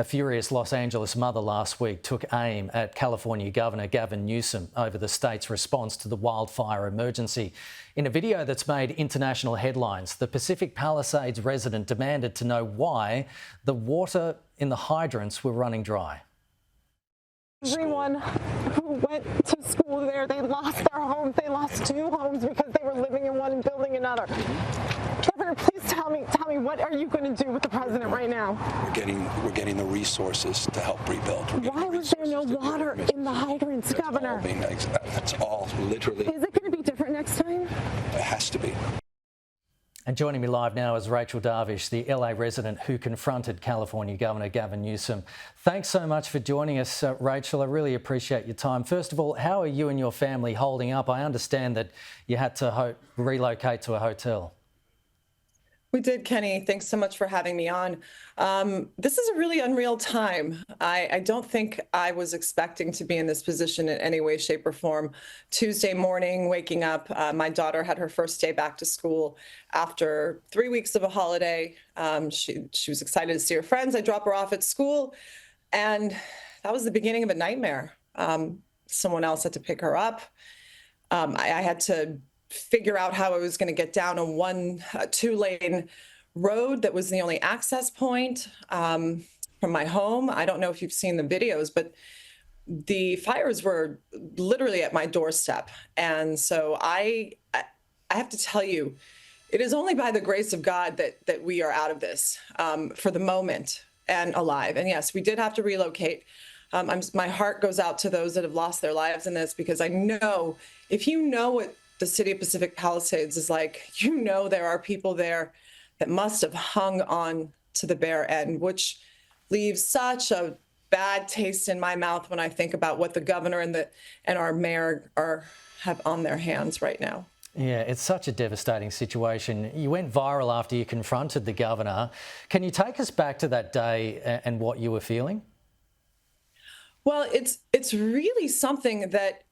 A furious Los Angeles mother last week took aim at California Governor Gavin Newsom over the state's response to the wildfire emergency. In a video that's made international headlines, the Pacific Palisades resident demanded to know why the water in the hydrants were running dry. Everyone who went to school there, they lost their homes. They lost 2 homes because they were living in one and building another. Governor, please tell me, what are you going to do with the president right now? We're getting the resources to help rebuild. Why was there no water in the hydrants, Governor? That's all, literally. Is it going to be different next time? It has to be. And joining me live now is Rachel Darvish, the LA resident who confronted California Governor Gavin Newsom. Thanks so much for joining us, Rachel. I really appreciate your time. First of all, how are you and your family holding up? I understand that you had to relocate to a hotel. We did, Kenny. Thanks so much for having me on. This is a really unreal time. I don't think I was expecting to be in this position in any way, shape, or form. Tuesday morning, waking up, my daughter had her first day back to school after 3 weeks of a holiday. She was excited to see her friends. I drop her off at school, and that was the beginning of a nightmare. Someone else had to pick her up. I had to figure out how I was going to get down a 2-lane road that was the only access point from my home. I don't know if you've seen the videos, but the fires were literally at my doorstep. And so I have to tell you, it is only by the grace of God that we are out of this for the moment and alive. And yes, we did have to relocate. My heart goes out to those that have lost their lives in this, because I know, if you know what the city of Pacific Palisades is like, you know there are people there that must have hung on to the bare end, which leaves such a bad taste in my mouth when I think about what the governor and our mayor have on their hands right now. Yeah, it's such a devastating situation. You went viral after you confronted the governor. Can you take us back to that day and what you were feeling? Well, it's really something that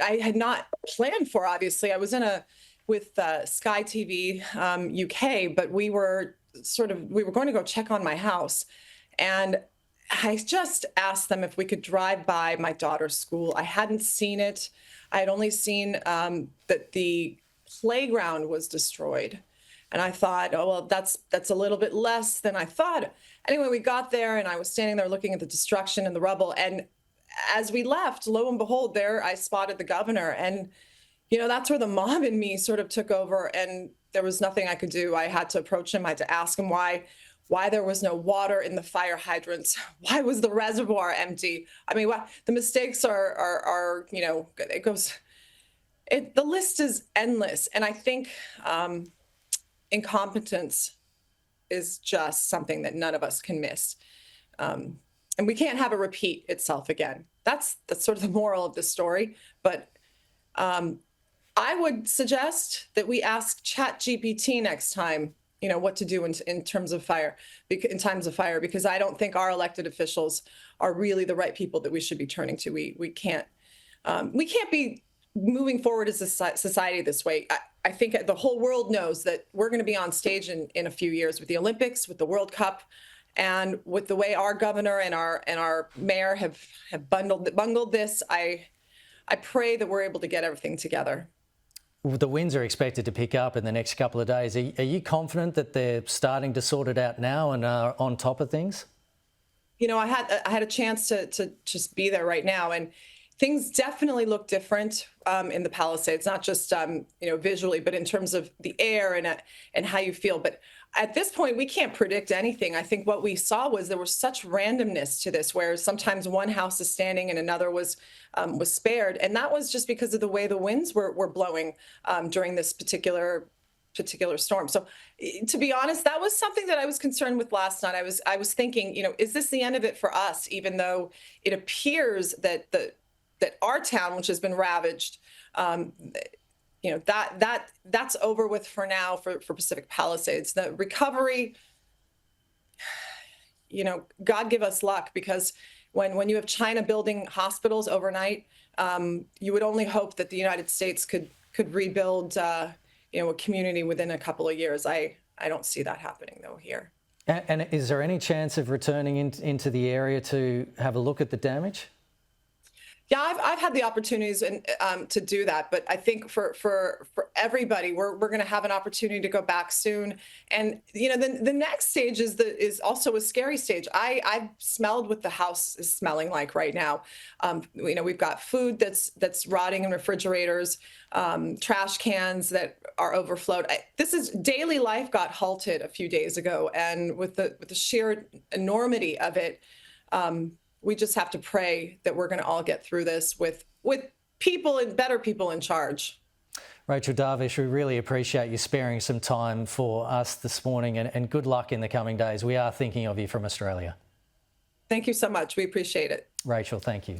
I had not planned for. Obviously, I was with Sky TV UK, but we were going to go check on my house, and I just asked them if we could drive by my daughter's school. I hadn't seen it. I had only seen that the playground was destroyed, and I thought, oh well, that's a little bit less than I thought. Anyway, we got there, and I was standing there looking at the destruction and the rubble, and as we left, lo and behold, there I spotted the governor. And, that's where the mom in me sort of took over, and there was nothing I could do. I had to approach him. I had to ask him why there was no water in the fire hydrants. Why was the reservoir empty? I mean, the mistakes are it goes, the list is endless. And I think incompetence is just something that none of us can miss. And we can't have it repeat itself again. That's sort of the moral of the story. But I would suggest that we ask ChatGPT next time, what to do in terms of fire, in times of fire, because I don't think our elected officials are really the right people that we should be turning to. We can't be moving forward as a society this way. I think the whole world knows that we're going to be on stage in a few years with the Olympics, with the World Cup. And with the way our governor and our mayor have bungled this, I pray that we're able to get everything together. The winds are expected to pick up in the next couple of days. Are you confident that they're starting to sort it out now and are on top of things? I had a chance to just be there right now, and things definitely look different in the Palisades, not just visually, but in terms of the air and how you feel. But at this point, we can't predict anything. I think what we saw was there was such randomness to this, where sometimes one house is standing and another was spared, and that was just because of the way the winds were blowing during this particular storm. So, to be honest, that was something that I was concerned with last night. I was thinking, is this the end of it for us? Even though it appears that our town, which has been ravaged, that's over with for now for Pacific Palisades. The recovery, God give us luck, because when you have China building hospitals overnight, you would only hope that the United States could rebuild a community within a couple of years. I don't see that happening though here. And is there any chance of returning into the area to have a look at the damage? Yeah, I've had the opportunities to do that, but I think for everybody, we're going to have an opportunity to go back soon. And the next stage is also a scary stage. I've smelled what the house is smelling like right now. We've got food that's rotting in refrigerators, trash cans that are overflowed. This is daily life got halted a few days ago, and with the sheer enormity of it. We just have to pray that we're going to all get through this with people and better people in charge. Rachel Darvish, we really appreciate you sparing some time for us this morning, and good luck in the coming days. We are thinking of you from Australia. Thank you so much. We appreciate it. Rachel, thank you.